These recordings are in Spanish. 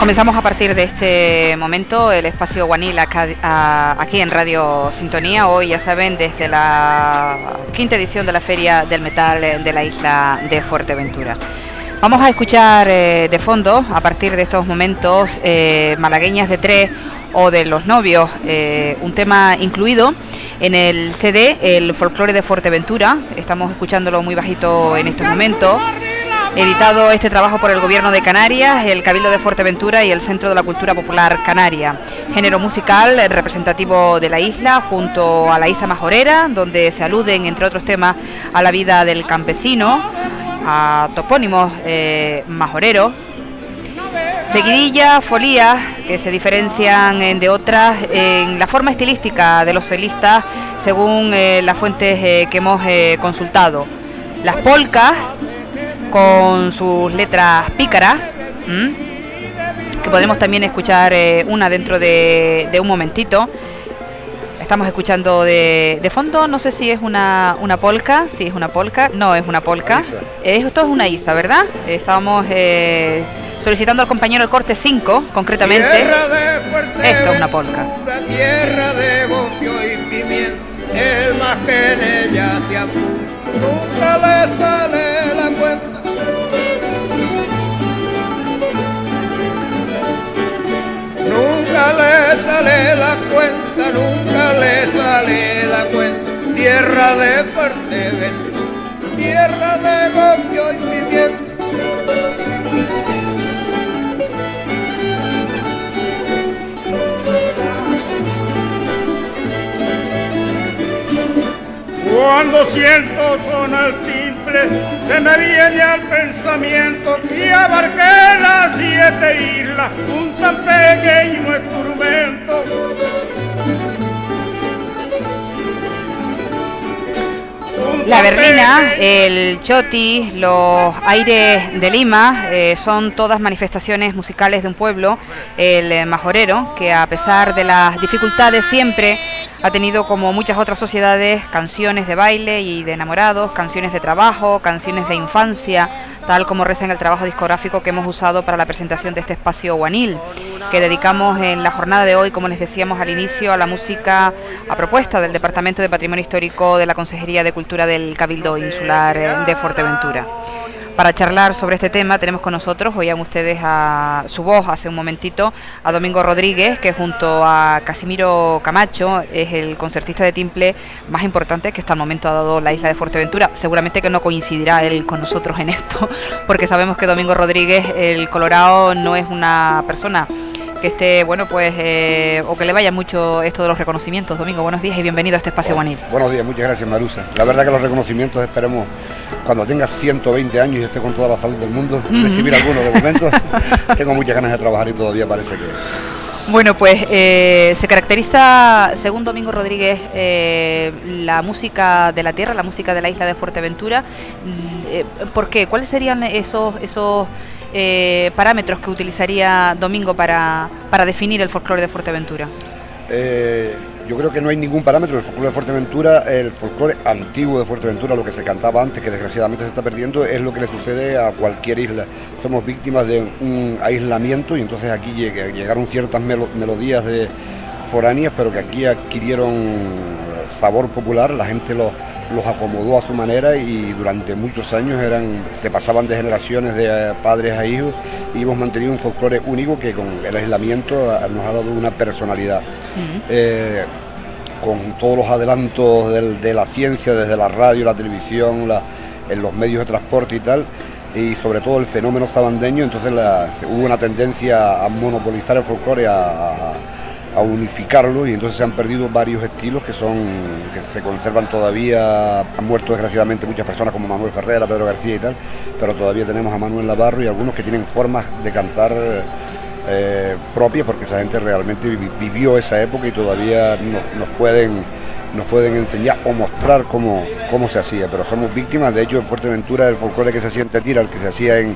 Comenzamos a partir de este momento el espacio Guanil aquí en Radio Sintonía. Hoy, ya saben, desde la quinta edición de la Feria del Metal de la isla de Fuerteventura. Vamos a escuchar de fondo, a partir de estos momentos, Malagueñas de Tres o de Los Novios, un tema incluido en el CD El Folclore de Fuerteventura. Estamos escuchándolo muy bajito en estos momentos. Editado este trabajo por el Gobierno de Canarias, el Cabildo de Fuerteventura y el Centro de la Cultura Popular Canaria. Género musical representativo de la isla, junto a la Isa Majorera, donde se aluden, entre otros temas, a la vida del campesino, a topónimos majoreros. Seguidilla, folías, que se diferencian de otras en la forma estilística de los solistas, según las fuentes que hemos consultado. Las polcas, con sus letras pícaras, que podemos también escuchar una dentro de un momentito. Estamos escuchando de fondo, no sé si es una polca, si es una polca, no es una polca, esto es una isa, ¿verdad? Estábamos solicitando al compañero el corte 5, concretamente. Esto es una polca. Tierra de bocio y pimiento, el más que en ella se apura, nunca le sale la cuenta. Nunca le sale la cuenta, nunca le sale la cuenta. Tierra de Fuerteventura, tierra de bocio y pimiento. Cuando siento sonar el timbre, se me viene al pensamiento que abarqué las 7 islas, un tan pequeño instrumento. La berlina, el choti, los aires de Lima, son todas manifestaciones musicales de un pueblo, el majorero, que a pesar de las dificultades siempre ha tenido, como muchas otras sociedades, canciones de baile y de enamorados, canciones de trabajo, canciones de infancia, tal como reza en el trabajo discográfico que hemos usado para la presentación de este espacio Guanil, que dedicamos en la jornada de hoy, como les decíamos al inicio, a la música a propuesta del Departamento de Patrimonio Histórico de la Consejería de Cultura del Cabildo Insular de Fuerteventura. Para charlar sobre este tema tenemos con nosotros, oían ustedes a su voz hace un momentito, a Domingo Rodríguez, que junto a Casimiro Camacho es el concertista de timple más importante que hasta el momento ha dado la isla de Fuerteventura. Seguramente que no coincidirá él con nosotros en esto, porque sabemos que Domingo Rodríguez, el colorado, no es una persona que esté, bueno, pues, o que le vaya mucho esto de los reconocimientos. Domingo, buenos días y bienvenido a este espacio Guanil. Buenos días, muchas gracias, Marusa. La verdad que los reconocimientos esperemos, cuando tenga 120 años y esté con toda la salud del mundo, recibir algunos de momento. Tengo muchas ganas de trabajar y todavía parece que... Bueno, pues se caracteriza, según Domingo Rodríguez, la música de la tierra, la música de la isla de Fuerteventura. ¿Por qué? ¿Cuáles serían esos parámetros que utilizaría Domingo para definir el folclore de Fuerteventura? Yo creo que no hay ningún parámetro. El folclore de Fuerteventura, el folclore antiguo de Fuerteventura, lo que se cantaba antes, que desgraciadamente se está perdiendo, es lo que le sucede a cualquier isla. Somos víctimas de un aislamiento y entonces aquí llegaron ciertas melodías foráneas, pero que aquí adquirieron sabor popular, la gente los acomodó a su manera y durante muchos años se pasaban de generaciones de padres a hijos y hemos mantenido un folclore único que con el aislamiento nos ha dado una personalidad. Con todos los adelantos de la ciencia, desde la radio, la televisión, en los medios de transporte y tal, y sobre todo el fenómeno sabandeño, entonces hubo una tendencia a monopolizar el folclore, a unificarlo, y entonces se han perdido varios estilos que se conservan todavía. Han muerto desgraciadamente muchas personas como Manuel Ferrera, Pedro García y tal, pero todavía tenemos a Manuel Navarro y algunos que tienen formas de cantar propias, porque esa gente realmente vivió esa época y todavía nos pueden enseñar o mostrar cómo se hacía, pero somos víctimas. De hecho, en Fuerteventura el folclore que se hacía en Tetira, el que se hacía en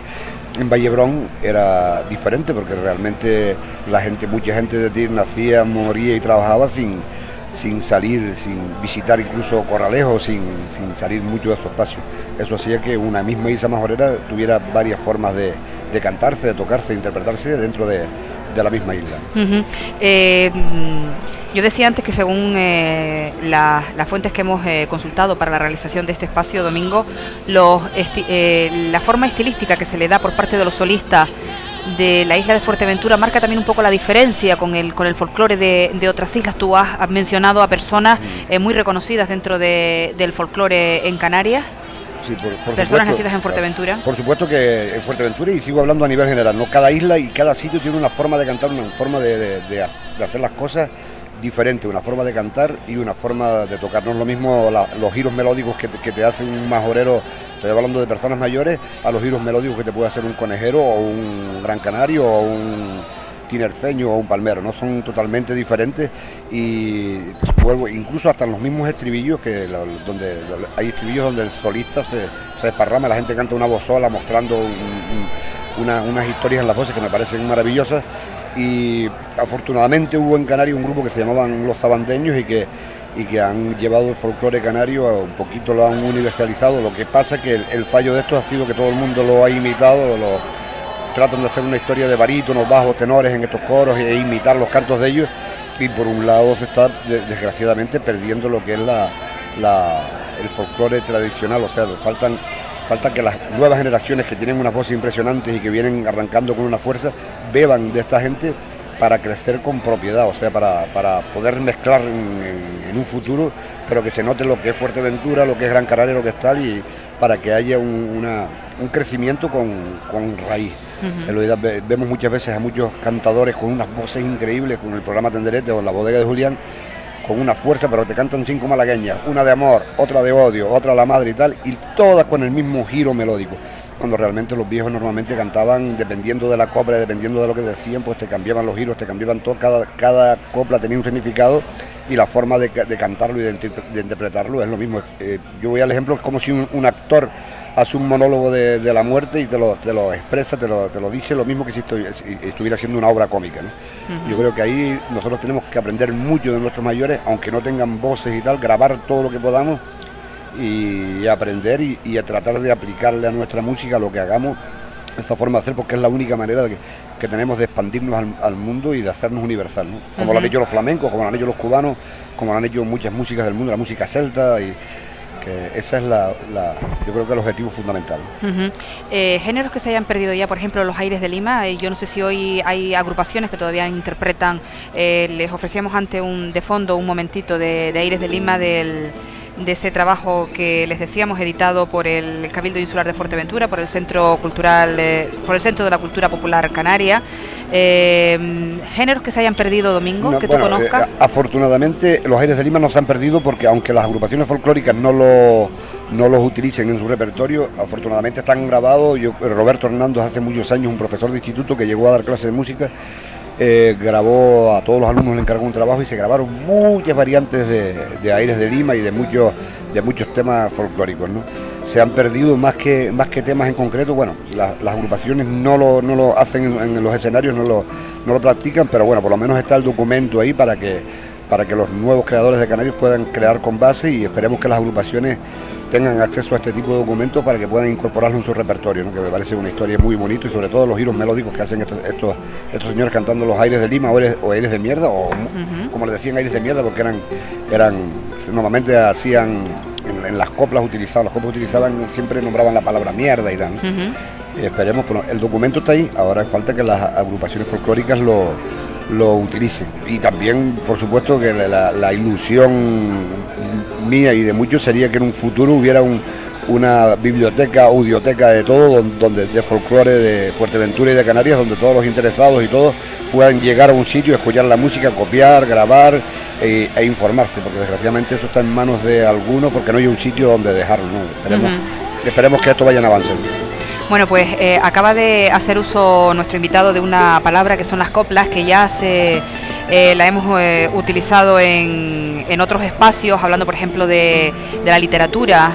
Vallebrón, era diferente, porque realmente mucha gente de Tetira nacía, moría y trabajaba sin salir, sin visitar incluso Corralejo, sin salir mucho de esos espacios. Eso hacía que una misma Isa Majorera tuviera varias formas de cantarse, de tocarse, de interpretarse dentro de la misma isla. Yo decía antes que según las fuentes que hemos consultado para la realización de este espacio, Domingo, la forma estilística que se le da por parte de los solistas de la isla de Fuerteventura marca también un poco la diferencia con el folclore de otras islas. Tú has mencionado a personas muy reconocidas dentro del folclore en Canarias. Sí, por personas supuesto, nacidas en Fuerteventura. Por supuesto que en Fuerteventura, y sigo hablando a nivel general, ¿no? Cada isla y cada sitio tiene una forma de cantar, una forma de hacer las cosas diferente, una forma de cantar y una forma de tocar. No es lo mismo los giros melódicos que te hace un majorero, estoy hablando de personas mayores, a los giros melódicos que te puede hacer un conejero o un gran canario o un tinerfeño o un palmero, ¿no? Son totalmente diferentes, y vuelvo, incluso hasta los mismos estribillos, donde hay estribillos donde el solista se desparrama, la gente canta una voz sola mostrando unas historias en las voces que me parecen maravillosas. Y afortunadamente hubo en Canarias un grupo que se llamaban Los Sabandeños y que han llevado el folclore canario un poquito, lo han universalizado. Lo que pasa es que el fallo de esto ha sido que todo el mundo lo ha imitado, tratan de hacer una historia de barítonos, bajos, tenores en estos coros e imitar los cantos de ellos, y por un lado se está desgraciadamente perdiendo lo que es el folclore tradicional. O sea, falta que las nuevas generaciones que tienen unas voces impresionantes y que vienen arrancando con una fuerza, beban de esta gente para crecer con propiedad, o sea, para poder mezclar en un futuro, pero que se note lo que es Fuerteventura, lo que es Gran Canaria, lo que es tal, y para que haya un crecimiento con raíz. Vemos muchas veces a muchos cantadores con unas voces increíbles, con el programa Tenderete o en la bodega de Julián, con una fuerza, pero te cantan 5 malagueñas, una de amor, otra de odio, otra a la madre y tal, y todas con el mismo giro melódico, cuando realmente los viejos normalmente cantaban, dependiendo de la copla, dependiendo de lo que decían, pues te cambiaban los giros, te cambiaban todo, cada copla tenía un significado, y la forma de cantarlo y de interpretarlo es lo mismo. Yo voy al ejemplo, es como si un actor hace un monólogo de la muerte y te lo expresa, te lo dice, lo mismo que si estuviera haciendo una obra cómica, ¿no? Yo creo que ahí nosotros tenemos que aprender mucho de nuestros mayores, aunque no tengan voces y tal, grabar todo lo que podamos y aprender y a tratar de aplicarle a nuestra música lo que hagamos, esa forma de hacer, porque es la única manera que tenemos de expandirnos al mundo y de hacernos universal, ¿no? Como lo han hecho los flamencos, como lo han hecho los cubanos, como lo han hecho muchas músicas del mundo, la música celta, y que esa es yo creo que el objetivo fundamental. Géneros que se hayan perdido ya, por ejemplo, los Aires de Lima. Yo no sé si hoy hay agrupaciones que todavía interpretan. Les ofrecíamos de fondo un momentito de Aires de Lima, de ese trabajo que les decíamos, editado por el Cabildo Insular de Fuerteventura, por el Centro Cultural, por el Centro de la Cultura Popular Canaria. Géneros que se hayan perdido, Domingo, tú conozcas. Afortunadamente los Aires de Lima no se han perdido, porque aunque las agrupaciones folclóricas no los utilicen en su repertorio, afortunadamente están grabados. Roberto Hernández, hace muchos años, un profesor de instituto que llegó a dar clases de música, grabó, a todos los alumnos le encargó un trabajo y se grabaron muchas variantes de Aires de Lima y de muchos temas folclóricos, ¿no? Se han perdido más que temas en concreto. Bueno, las agrupaciones no lo hacen en los escenarios, no lo practican, pero bueno, por lo menos está el documento ahí para que los nuevos creadores de Canarias puedan crear con base, y esperemos que las agrupaciones tengan acceso a este tipo de documentos para que puedan incorporarlo en su repertorio, ¿no? Que me parece una historia muy bonita, y sobre todo los giros melódicos que hacen estos señores cantando los Aires de Lima o Aires de Mierda, o como les decían, Aires de Mierda, porque eran normalmente hacían en las coplas utilizaban, siempre nombraban la palabra mierda y tal, ¿no? Esperemos, pero el documento está ahí, ahora falta que las agrupaciones folclóricas lo utilicen. Y también, por supuesto, que la ilusión mía y de muchos sería que en un futuro hubiera una biblioteca, audioteca de todo, donde de folclore de Fuerteventura y de Canarias, donde todos los interesados y todos puedan llegar a un sitio, escuchar la música, copiar, grabar e informarse, porque desgraciadamente eso está en manos de algunos, porque no hay un sitio donde dejarlo, ¿no? Esperemos que esto vaya avanzando. Bueno, pues acaba de hacer uso nuestro invitado de una palabra que son las coplas, que ya la hemos utilizado en otros espacios, hablando por ejemplo de la literatura,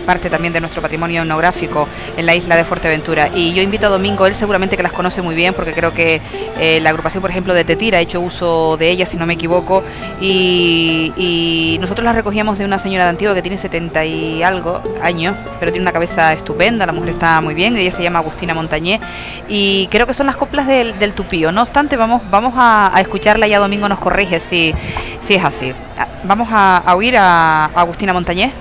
parte también de nuestro patrimonio etnográfico en la isla de Fuerteventura. Y yo invito a Domingo, él seguramente que las conoce muy bien, porque creo que la agrupación, por ejemplo, de Tetira ha hecho uso de ellas, si no me equivoco, y nosotros las recogíamos de una señora de Antigua que tiene 70 y algo años, pero tiene una cabeza estupenda, la mujer está muy bien, ella se llama Agustina Montañé, y creo que son las coplas del tupío. No obstante, vamos a escucharla, ya Domingo nos corrige si es así. Vamos a oír a Agustina Montañé.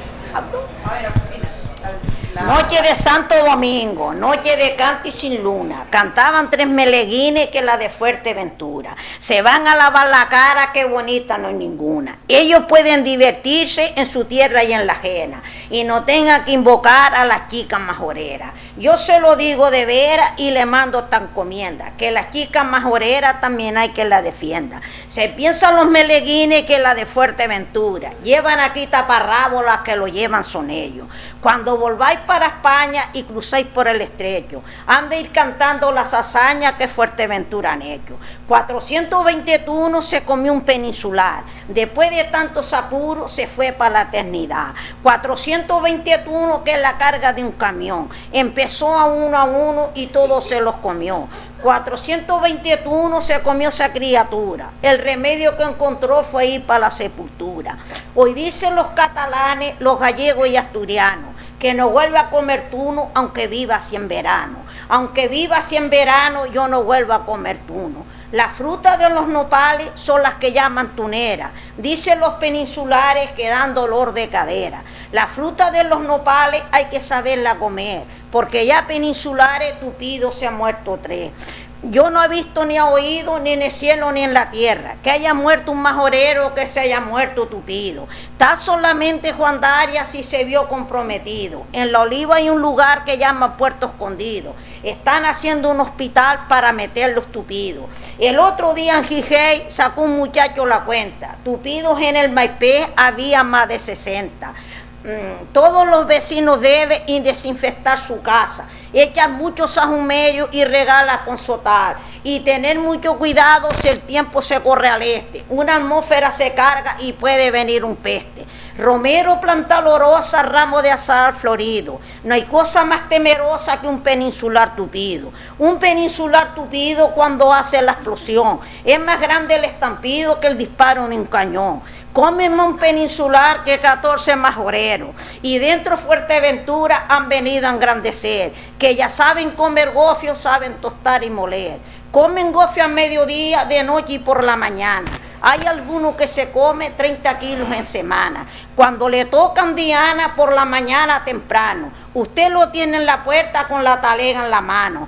Noche de Santo Domingo, noche de canto y sin luna, cantaban 3 meleguines que la de Fuerteventura. Se van a lavar la cara, qué bonita no hay ninguna. Ellos pueden divertirse en su tierra y en la ajena, y no tengan que invocar a las chicas majoreras. Yo se lo digo de veras y le mando esta encomienda, que las chicas majoreras también hay que la defienda. Se piensan los meleguines que la de Fuerteventura, llevan aquí taparrábolas, que lo llevan son ellos. Cuando volváis para España y cruzáis por el estrecho, han de ir cantando las hazañas que Fuerteventura han hecho. 421 se comió un peninsular, después de tantos apuros se fue para la eternidad. 421 que es la carga de un camión, empezó a uno y todo se los comió. 421 se comió esa criatura, el remedio que encontró fue ir para la sepultura. Hoy dicen los catalanes, los gallegos y asturianos, que no vuelva a comer tuno aunque viva así en verano. Aunque viva así en verano, yo no vuelvo a comer tuno. Las frutas de los nopales son las que llaman tuneras, dicen los peninsulares que dan dolor de cadera. La fruta de los nopales hay que saberla comer, porque ya peninsulares tupidos se han muerto 3. Yo no he visto ni he oído ni en el cielo ni en la tierra que haya muerto un majorero, que se haya muerto tupido. Está solamente Juan Darias y se vio comprometido. En La Oliva hay un lugar que llama Puerto Escondido. Están haciendo un hospital para meter los tupidos. El otro día en Gijey sacó un muchacho la cuenta. Tupidos en el Maipé había más de 60. Todos los vecinos deben desinfectar su casa, echar mucho sahumerio y regala con sotar, y tener mucho cuidado si el tiempo se corre al este. Una atmósfera se carga y puede venir un peste. Romero, planta olorosa, ramo de azahar florido. No hay cosa más temerosa que un peninsular tupido. Un peninsular tupido cuando hace la explosión es más grande el estampido que el disparo de un cañón. Comen un peninsular que 14 majoreros, y dentro Fuerteventura han venido a engrandecer, que ya saben comer gofio, saben tostar y moler. Comen gofio a mediodía, de noche y por la mañana. Hay alguno que se come 30 kilos en semana. Cuando le tocan diana por la mañana temprano, usted lo tiene en la puerta con la talega en la mano.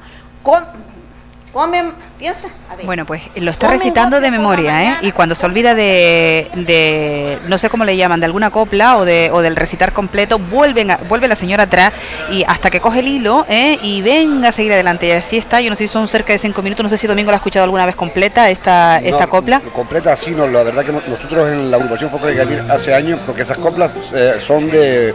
Comen, piensa, a ver. Bueno, pues lo está recitando de memoria, y cuando se olvida de no sé cómo le llaman, de alguna copla o del recitar completo, vuelve la señora atrás y hasta que coge el hilo, y venga a seguir adelante. Y así está. Yo no sé si son cerca de 5 minutos, no sé si Domingo la ha escuchado alguna vez completa esta copla. Completa sí, no, la verdad que nosotros en la agrupación folclórica hace años, porque esas coplas son de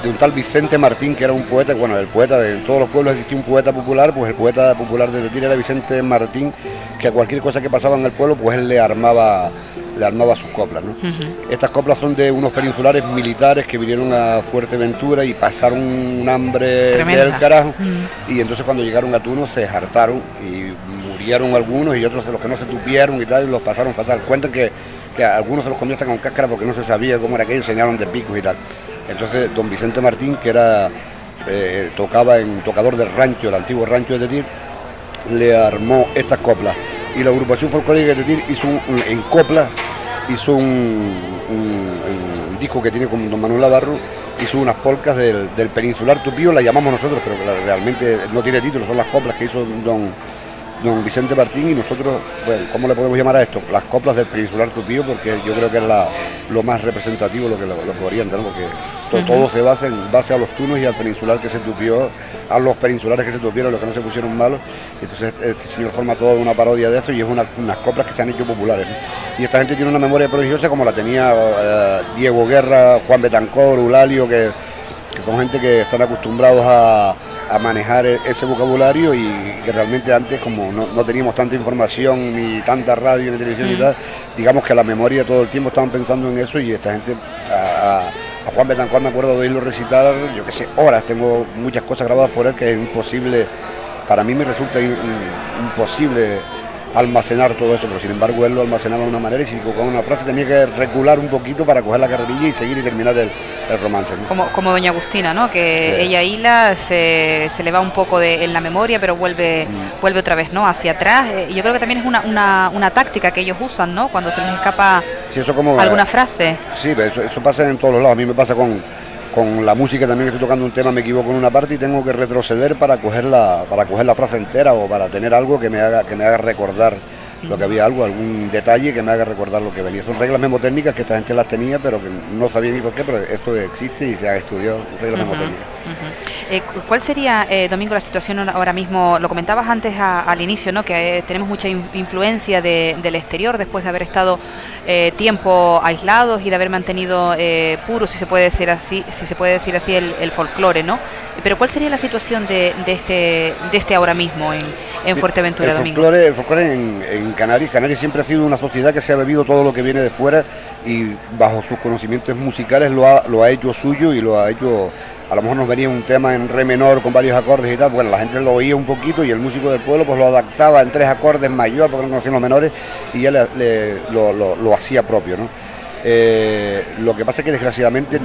un tal Vicente Martín, que era un poeta, bueno, el poeta de todos los pueblos existía un poeta popular, pues el poeta popular de Tetira era Vicente Martín, que a cualquier cosa que pasaba en el pueblo, pues él le armaba sus coplas, ¿no? Uh-huh. Estas coplas son de unos peninsulares militares que vinieron a Fuerteventura y pasaron un hambre tremenda del carajo, y entonces cuando llegaron a Tuno se hartaron y murieron algunos, y otros de los que no se tupieron y tal, y los pasaron fatal. Cuentan que algunos se los comió hasta con cáscara porque no se sabía cómo era aquello, enseñaron de picos y tal. Entonces don Vicente Martín, que era tocaba en tocador del rancho, el antiguo rancho de Tetir, le armó estas coplas. Y la agrupación folclórica de Tetir hizo un disco que tiene con don Manuel Navarro, hizo unas polcas del peninsular tupío, la llamamos nosotros, pero realmente no tiene título, son las coplas que hizo don Vicente Martín, y nosotros, bueno, ¿cómo le podemos llamar a esto? Las coplas del peninsular tupío, porque yo creo que es lo más representativo, lo que orienta, ¿no? Porque todo se basa en base a los tunos y al peninsular que se tupió, a los peninsulares que se tupieron, los que no se pusieron malos. Entonces este señor forma toda una parodia de esto, y es unas coplas que se han hecho populares, ¿no? Y esta gente tiene una memoria prodigiosa como la tenía Diego Guerra, Juan Betancor, Eulalio, que son gente que están acostumbrados a a manejar ese vocabulario, y que realmente antes, como no teníamos tanta información, ni tanta radio ni televisión y tal, digamos que a la memoria todo el tiempo estaban pensando en eso, y esta gente, a Juan Betancor me acuerdo de oírlo recitar, yo que sé, horas, tengo muchas cosas grabadas por él que es imposible, para mí me resulta imposible almacenar todo eso, pero sin embargo él lo almacenaba de una manera, y si con una frase tenía que recular un poquito para coger la carrerilla y seguir y terminar el romance, ¿no? Como doña Agustina, ¿no? Que ella hila, se le va un poco en la memoria, pero vuelve otra vez, ¿no? Hacia atrás. Yo creo que también es una táctica que ellos usan, ¿no? Cuando se les escapa eso como, alguna frase. Sí, eso pasa en todos los lados. A mí me pasa con la música también, que estoy tocando un tema, me equivoco en una parte y tengo que retroceder para coger la frase entera, o para tener algo que me haga recordar lo que había, algún detalle que me haga recordar lo que venía. Son reglas memotécnicas que esta gente las tenía, pero que no sabía ni por qué, pero esto existe y se ha estudiado, reglas memotécnicas. ¿Cuál sería, Domingo, la situación ahora mismo? Lo comentabas antes al inicio, ¿no? Que tenemos mucha influencia del exterior después de haber estado tiempo aislados y de haber mantenido puro, si se puede decir así, el folclore, ¿no? Pero ¿cuál sería la situación de este ahora mismo en Fuerteventura, Domingo? El folclore en Canarias siempre ha sido una sociedad que se ha bebido todo lo que viene de fuera, y bajo sus conocimientos musicales lo ha hecho suyo, y lo ha hecho. A lo mejor nos venía un tema en re menor con varios acordes y tal, bueno, la gente lo oía un poquito, y el músico del pueblo pues lo adaptaba en 3 acordes mayor, porque no conocían los menores, y ya lo hacía propio, ¿no? Lo que pasa es que desgraciadamente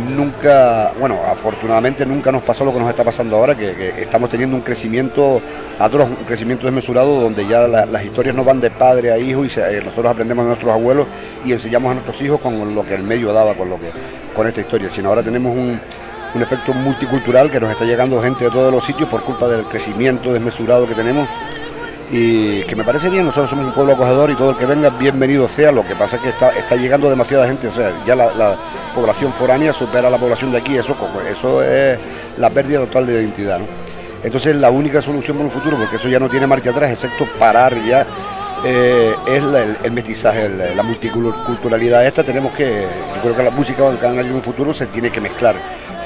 afortunadamente nunca nos pasó lo que nos está pasando ahora, que estamos teniendo un crecimiento atroz, un crecimiento desmesurado, donde ya las historias no van de padre a hijo, y nosotros aprendemos de nuestros abuelos y enseñamos a nuestros hijos con lo que el medio daba, con esta historia, sino ahora tenemos un efecto multicultural, que nos está llegando gente de todos los sitios por culpa del crecimiento desmesurado que tenemos, y que me parece bien. Nosotros somos un pueblo acogedor, y todo el que venga bienvenido sea. Lo que pasa es que está llegando demasiada gente, o sea, ya la población foránea supera a la población de aquí, eso es la pérdida total de identidad, ¿no? Entonces la única solución para un futuro, porque eso ya no tiene marcha atrás, excepto parar ya, es el mestizaje, la multiculturalidad esta. Yo creo que la música en un futuro se tiene que mezclar.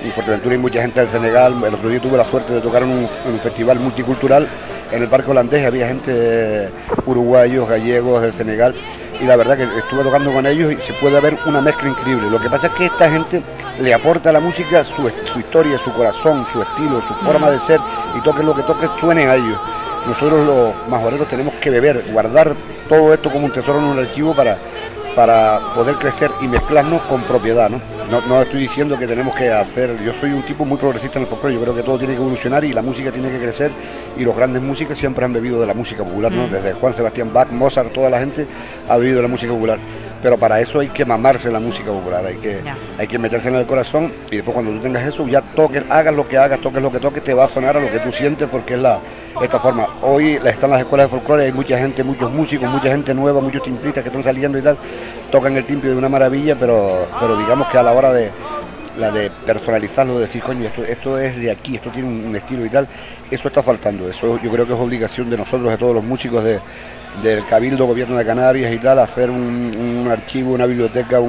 En Fuerteventura hay mucha gente del Senegal. El otro día tuve la suerte de tocar en un festival multicultural en el Parque Holandés, había gente uruguayos, gallegos, del Senegal, y la verdad que estuve tocando con ellos y se puede ver una mezcla increíble. Lo que pasa es que esta gente le aporta a la música su historia, su corazón, su estilo, su forma de ser, y toque lo que toque suene a ellos. Nosotros los majoreros tenemos que guardar todo esto como un tesoro en un archivo para poder crecer y mezclarnos con propiedad, ¿no? No estoy diciendo que tenemos que hacer. Yo soy un tipo muy progresista en el folclore. Yo creo que todo tiene que evolucionar y la música tiene que crecer, y los grandes músicos siempre han bebido de la música popular, ¿no? Desde Juan Sebastián Bach, Mozart, toda la gente ha bebido de la música popular. Pero para eso hay que mamarse la música popular, hay que meterse en el corazón, y después cuando tú tengas eso, ya hagas lo que hagas, toques lo que toques, te va a sonar a lo que tú sientes, porque es esta forma. Hoy están las escuelas de folclore, hay mucha gente, muchos músicos, mucha gente nueva, muchos timplistas que están saliendo y tal, tocan el timbre de una maravilla, pero digamos que a la hora de personalizarlo, de decir, coño, esto es de aquí, esto tiene un estilo y tal, eso está faltando. Eso yo creo que es obligación de nosotros, de todos los músicos del Cabildo, Gobierno de Canarias y tal, hacer un archivo, una biblioteca,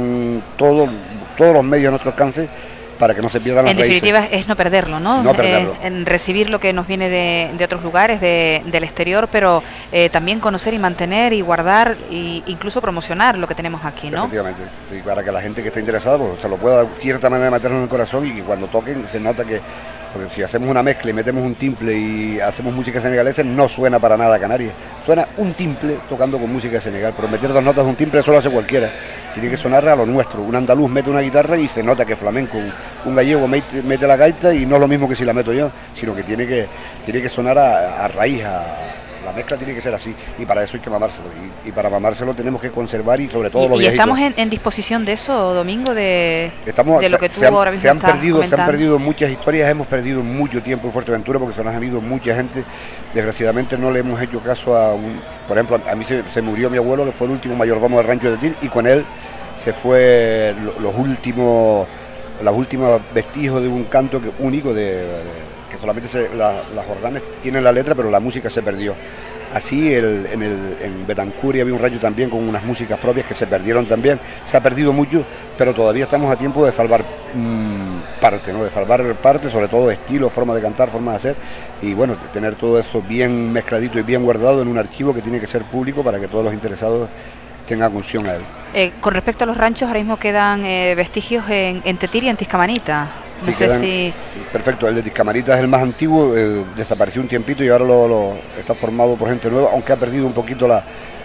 todos los medios a nuestro alcance, para que no se pierdan las raíces. En definitiva es no perderlo, ¿no? No perderlo. En recibir lo que nos viene de otros lugares, del exterior, pero también conocer y mantener y guardar e incluso promocionar lo que tenemos aquí, ¿no? Efectivamente, y para que la gente que esté interesada pues, se lo pueda de cierta manera meterlo en el corazón, y que cuando toquen se nota que, porque si hacemos una mezcla y metemos un timple y hacemos música senegalesa, no suena para nada a Canarias. Suena un timple tocando con música de Senegal, pero meter 2 notas de un timple eso lo hace cualquiera. Tiene que sonar a lo nuestro. Un andaluz mete una guitarra y se nota que es flamenco. Un gallego mete la gaita y no es lo mismo que si la meto yo, sino que tiene que sonar a raíz, la mezcla tiene que ser así, y para eso hay que mamárselo, y para mamárselo tenemos que conservar, y sobre todo los viejitos. ¿Y estamos en disposición de eso, Domingo, de lo que tú ahora mismo estás comentando? Se han perdido muchas historias, hemos perdido mucho tiempo en Fuerteventura, porque se nos ha habido mucha gente. Desgraciadamente no le hemos hecho caso por ejemplo, a mí se murió mi abuelo, que fue el último mayordomo del rancho de Til, y con él se fue los últimos vestigios de un canto único que que solamente las Jordanes tienen la letra, pero la música se perdió. Así en Betancur había un rancho también con unas músicas propias que se perdieron también. Se ha perdido mucho, pero todavía estamos a tiempo de salvar parte, ¿no? De salvar parte, sobre todo estilo, forma de cantar, forma de hacer, y bueno, tener todo eso bien mezcladito y bien guardado en un archivo que tiene que ser público para que todos los interesados tengan acusión a él. Con respecto a los ranchos, ahora mismo quedan vestigios en Tetir y en Tiscamanita. No Sí, sé si... Perfecto, el de Tiscamarita es el más antiguo, desapareció un tiempito y ahora está formado por gente nueva, aunque ha perdido un poquito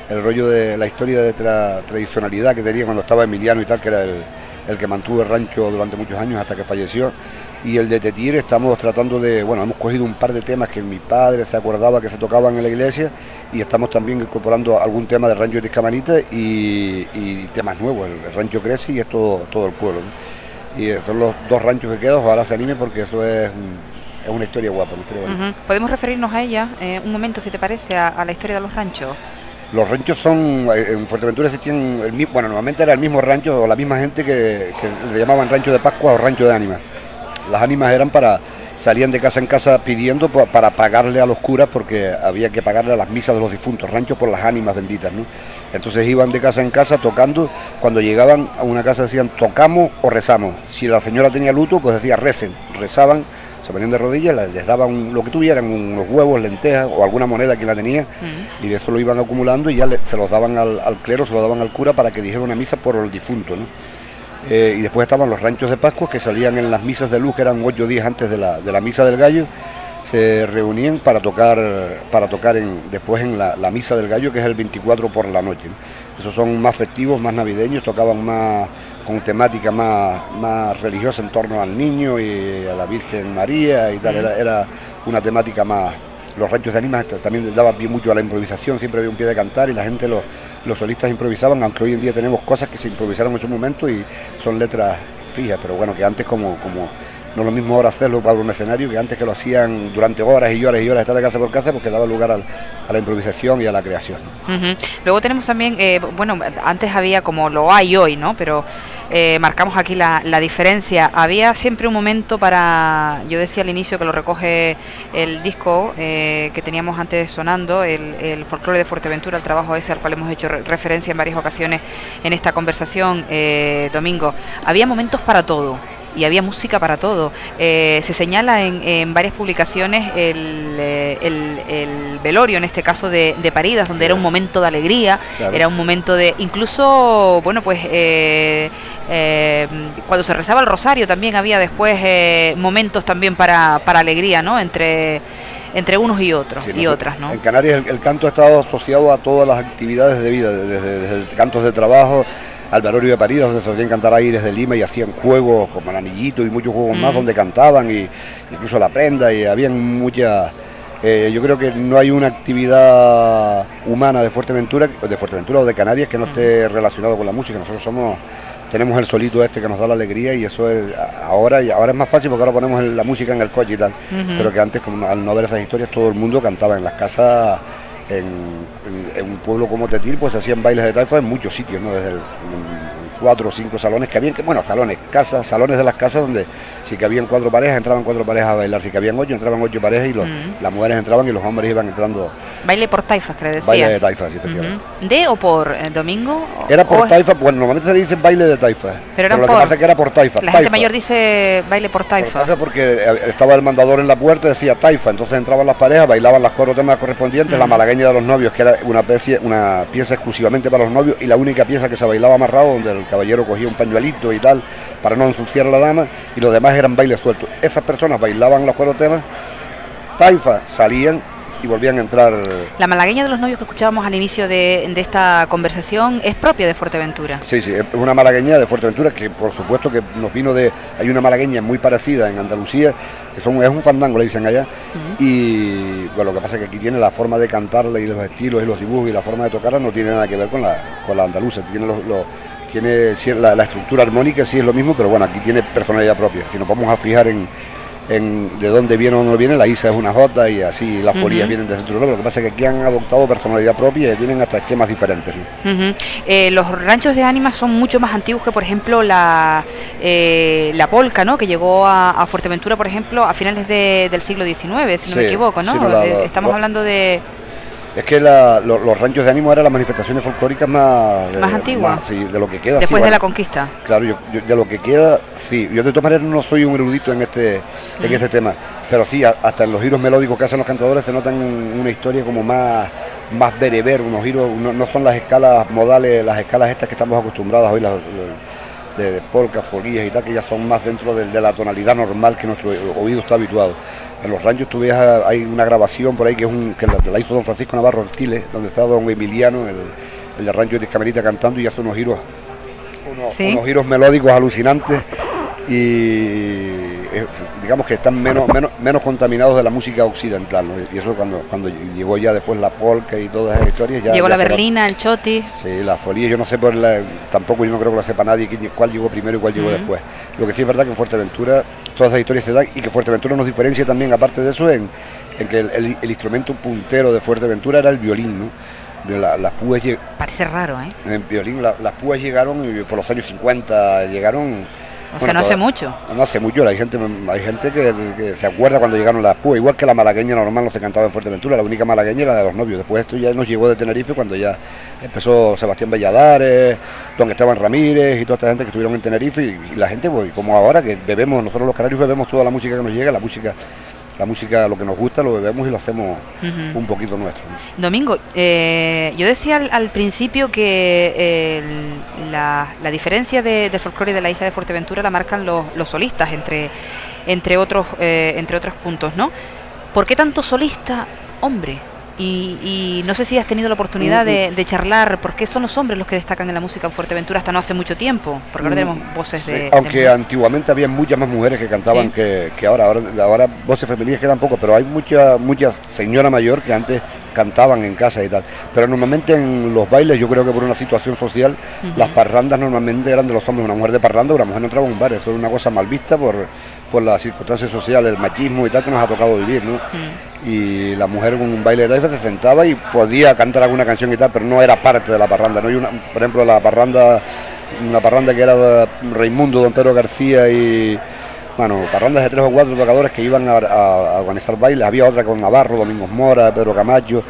el rollo de la historia de tradicionalidad que tenía cuando estaba Emiliano y tal, que era el que mantuvo el rancho durante muchos años hasta que falleció. Y el de Tetir estamos tratando hemos cogido un par de temas que mi padre se acordaba que se tocaban en la iglesia, y estamos también incorporando algún tema del rancho de Tiscamarita y temas nuevos. El rancho crece y es todo el pueblo, ¿no? Y son los dos ranchos que quedan, ojalá se anime porque eso es una historia guapa, una historia bonita. ¿Podemos referirnos a ella un momento, si te parece, a la historia de los ranchos? Los ranchos son, en Fuerteventura existían, normalmente era el mismo rancho o la misma gente que le llamaban rancho de Pascua o rancho de ánimas. Las ánimas salían de casa en casa pidiendo para pagarle a los curas, porque había que pagarle a las misas de los difuntos, ranchos por las ánimas benditas, ¿no? Entonces iban de casa en casa tocando. Cuando llegaban a una casa decían tocamos o rezamos. Si la señora tenía luto, pues decía recen, rezaban, se ponían de rodillas, les daban lo que tuvieran, unos huevos, lentejas o alguna moneda que la tenía, y de eso lo iban acumulando y ya se los daban al clero, se los daban al cura para que dijera una misa por el difunto, ¿no? Y después estaban los ranchos de Pascua, que salían en las misas de luz, que eran 8 días antes de la misa del gallo. Se reunían para tocar después en la misa del gallo, que es el 24 por la noche, ¿no? Esos son más festivos, más navideños, tocaban más con temática más religiosa en torno al niño y a la Virgen María y tal. Era una temática más. Los ranchos de ánimas también daban bien mucho a la improvisación, siempre había un pie de cantar y la gente, los solistas improvisaban, aunque hoy en día tenemos cosas que se improvisaron en su momento y son letras fijas, pero bueno, que antes como no es lo mismo ahora hacerlo para un escenario que antes, que lo hacían durante horas y horas y horas, estar de casa por casa, porque daba lugar a la improvisación y a la creación. Luego tenemos también, antes había, como lo hay hoy, ¿no? Pero marcamos aquí la diferencia. Había siempre un momento yo decía al inicio que lo recoge el disco que teníamos antes sonando, el folclore de Fuerteventura, el trabajo ese al cual hemos hecho referencia en varias ocasiones en esta conversación, Domingo. Había momentos para todo y había música para todo. Se señala en varias publicaciones el velorio, en este caso de Paridas, donde era un momento de alegría, claro. Era un momento de, incluso, bueno, pues cuando se rezaba el rosario también había después momentos también para alegría, ¿no? Entre unos y otros, sí, otras, ¿no? En Canarias el canto ha estado asociado a todas las actividades de vida, desde cantos de trabajo al velorio de Paridas, donde se solían cantar aires de Lima y hacían juegos como el anillito y muchos juegos más donde cantaban, y incluso la prenda, y habían muchas. Yo creo que no hay una actividad humana de Fuerteventura o de Canarias que no esté relacionado con la música. Nosotros tenemos el solito este que nos da la alegría, y eso es ahora es más fácil porque ahora ponemos la música en el coche y tal, pero que antes, como al no ver esas historias, todo el mundo cantaba en las casas. En un pueblo como Tetir, pues se hacían bailes de taifa en muchos sitios, ¿no? Desde 4 o 5 salones que habían, salones de las casas donde si que habían 4 parejas, entraban 4 parejas a bailar, si que habían 8, entraban 8 parejas, y las mujeres entraban y los hombres iban entrando. Baile por taifas, que le decía. Baile de taifas, sí, efectivamente. ¿De o por Domingo? Era por taifa, bueno, normalmente se le dice baile de taifa, pero lo que pasa es que era por taifa. La gente mayor dice baile por taifa. Porque estaba el mandador en la puerta y decía taifa, entonces entraban las parejas, bailaban las 4 temas correspondientes, la malagueña de los novios, que era una pieza exclusivamente para los novios, y la única pieza que se bailaba amarrado, donde el caballero cogía un pañuelito y tal, para no ensuciar a la dama, y los demás eran bailes sueltos. Esas personas bailaban los 4 temas, taifa, salían y volvían a entrar. La malagueña de los novios que escuchábamos al inicio de esta conversación es propia de Fuerteventura. Sí, es una malagueña de Fuerteventura que por supuesto que nos vino hay una malagueña muy parecida en Andalucía, que es un fandango, le dicen allá, y bueno, lo que pasa es que aquí tiene la forma de cantarla y los estilos y los dibujos y la forma de tocarla no tiene nada que ver con la andaluza, tiene la estructura armónica, sí es lo mismo, pero bueno, aquí tiene personalidad propia. Si nos vamos a fijar en de dónde viene o no viene. La Isa es una jota y así las folías vienen de Centro Europa. Lo que pasa es que aquí han adoptado personalidad propia y tienen hasta esquemas diferentes, ¿no? Los ranchos de ánimas son mucho más antiguos que, por ejemplo, la polca, ¿no? Que llegó a Fuerteventura, por ejemplo, a finales del siglo XIX, si no me equivoco, ¿no? Sí, estamos hablando de... Es que los ranchos de ánimo eran las manifestaciones folclóricas más antiguas. Sí, de lo que queda. Después de la conquista. Claro, yo de lo que queda, sí. Yo de todas maneras no soy un erudito en este tema, pero sí, hasta en los giros melódicos que hacen los cantadores se notan una historia como más bereber, unos giros, no son las escalas modales, las escalas estas que estamos acostumbrados hoy, de polcas, folías y tal, que ya son más dentro de la tonalidad normal que nuestro oído está habituado. En los ranchos tú ves, hay una grabación por ahí que la hizo don Francisco Navarro Ortiles, donde está don Emiliano, el de Rancho de Camerita, cantando, y hace unos giros melódicos alucinantes, y digamos que están menos contaminados de la música occidental, ¿no? Y eso cuando llegó ya después la polca y todas esas historias. Llegó la berlina, el choti. Sí, la folía, yo no sé, tampoco yo no creo que lo sepa nadie cuál llegó primero y cuál llegó después. Lo que sí es verdad que en Fuerteventura todas esas historias se dan, y que Fuerteventura nos diferencia también, aparte de eso, en que el instrumento puntero de Fuerteventura era el violín, ¿no? Las púas parece raro, ¿eh? En el violín, las púas llegaron por los años 50, no hace mucho. No hace mucho, hay gente que se acuerda cuando llegaron las púas, igual que la malagueña normal no se cantaba en Fuerteventura, la única malagueña era la de los novios. Después esto ya nos llegó de Tenerife cuando ya empezó Sebastián Valladares, don Esteban Ramírez y toda esta gente que estuvieron en Tenerife, y la gente, pues, como ahora que bebemos, nosotros los canarios bebemos toda la música que nos llega, la música, lo que nos gusta, lo bebemos y lo hacemos un poquito nuestro, ¿no? Domingo, yo decía al principio que la diferencia del folclore de la isla de Fuerteventura la marcan los solistas, entre otros puntos, ¿no? ¿Por qué tanto solista hombre? Y no sé si has tenido la oportunidad de charlar, ¿por qué son los hombres los que destacan en la música en Fuerteventura hasta no hace mucho tiempo? Porque ahora tenemos voces de... Aunque antiguamente había muchas más mujeres que cantaban que ahora voces femeninas quedan poco, pero hay mucha señora mayor que antes cantaban en casa y tal. Pero normalmente en los bailes, yo creo que por una situación social, las parrandas normalmente eran de los hombres. Una mujer de parranda, una mujer no entraba en un bar, eso era una cosa mal vista por las circunstancias sociales, el machismo y tal que nos ha tocado vivir, ¿no? Y la mujer con un baile de taifa se sentaba y podía cantar alguna canción y tal, pero no era parte de la parranda. No hay por ejemplo, una parranda que era de Raimundo, don Pedro García y... Bueno, parrandas de 3 o 4 tocadores que iban a organizar bailes. Había otra con Navarro, Domingos Mora, Pedro Camacho.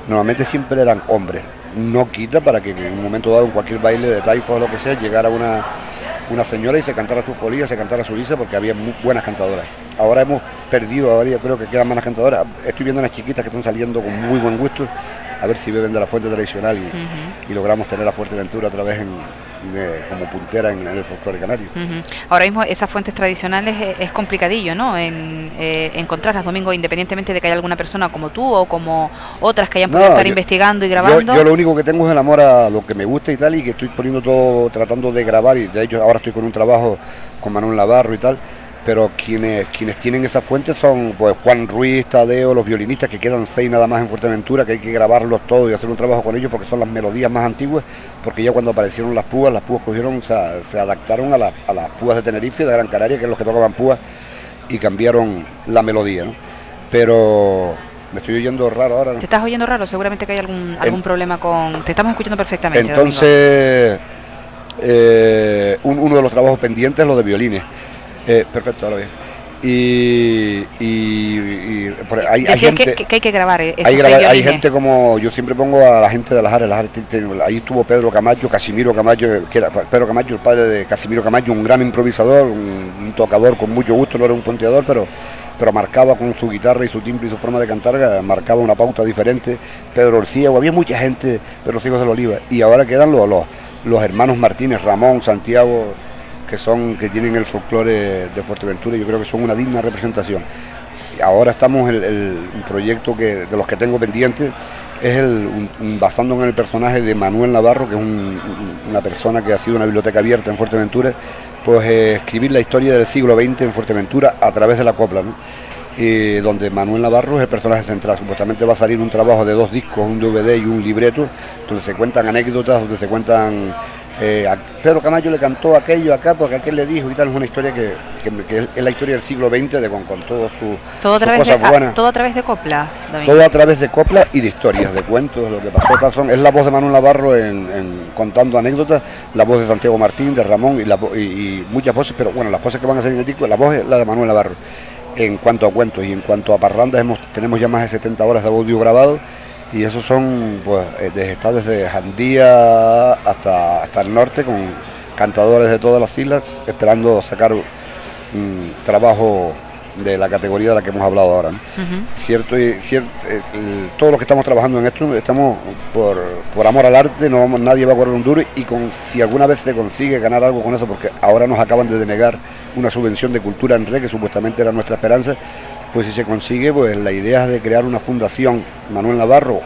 Normalmente siempre eran hombres. No quita para que en un momento dado en cualquier baile de taifa o lo que sea llegara una señora y se cantara su folía, se cantara su visa, porque había muy buenas cantadoras. Ahora hemos perdido, ahora yo creo que quedan más cantadoras. Estoy viendo unas chiquitas que están saliendo con muy buen gusto, a ver si beben de la fuente tradicional y logramos tener a Fuerteventura otra vez como puntera en el folclore canario. Ahora mismo esas fuentes tradicionales es complicadillo, ¿no? Encontrarlas, Domingo, independientemente de que haya alguna persona como tú o como otras que hayan podido estar investigando y grabando. Yo lo único que tengo es el amor a lo que me gusta y tal, y que estoy poniendo todo, tratando de grabar, y de hecho ahora estoy con un trabajo con Manuel Navarro y tal. Pero quienes tienen esas fuentes son, pues, Juan Ruiz, Tadeo, los violinistas, que quedan 6 nada más en Fuerteventura, que hay que grabarlos todos y hacer un trabajo con ellos porque son las melodías más antiguas, porque ya cuando aparecieron las púas cogieron, se adaptaron a las púas de Tenerife, de Gran Canaria, que es los que tocaban púas, y cambiaron la melodía, ¿no? Pero me estoy oyendo raro ahora, ¿no? ¿Te estás oyendo raro? Seguramente que hay algún problema con... Te estamos escuchando perfectamente, entonces, uno de los trabajos pendientes es lo de violines. Perfecto, ahora bien. Hay gente que hay que grabar. Hay gente como yo siempre pongo a la gente de las áreas. Ahí estuvo Pedro Camacho, Casimiro Camacho, que era Pedro Camacho, el padre de Casimiro Camacho, un gran improvisador, un tocador con mucho gusto, no era un ponteador, pero marcaba con su guitarra y su timbre y su forma de cantar, marcaba una pauta diferente. Pedro Orciego, había mucha gente de los hijos del Oliva, y ahora quedan los hermanos Martínez, Ramón, Santiago, que tienen el folclore de Fuerteventura, y yo creo que son una digna representación. Y ahora estamos un proyecto de los que tengo pendientes es basando en el personaje de Manuel Navarro, que es una persona que ha sido una biblioteca abierta en Fuerteventura, pues escribir la historia del siglo XX en Fuerteventura a través de la copla, ¿no? Donde Manuel Navarro es el personaje central. Supuestamente va a salir un trabajo de 2 discos, un DVD y un libreto, donde se cuentan anécdotas, donde se cuentan Pedro Camacho le cantó aquello acá porque aquel le dijo y tal. Es una historia que es la historia del siglo XX con todas sus cosas buenas. Todo a través de copla, Domingo. Todo a través de copla y de historias, de cuentos, lo que pasó. Es la voz de Manuel Navarro contando anécdotas, la voz de Santiago Martín, de Ramón y muchas voces, pero bueno, las cosas que van a salir en el disco, la voz es la de Manuel Navarro. En cuanto a cuentos y en cuanto a parrandas, tenemos ya más de 70 horas de audio grabado. Y esos son, pues, desde Jandía hasta el norte, con cantadores de todas las islas, esperando sacar un trabajo de la categoría de la que hemos hablado ahora, ¿no? Todos los que estamos trabajando en esto, estamos por amor al arte, nadie va a correr un duro, y si alguna vez se consigue ganar algo con eso, porque ahora nos acaban de denegar una subvención de Cultura en Red, que supuestamente era nuestra esperanza, pues si se consigue, pues la idea es de crear una fundación Manuel Navarro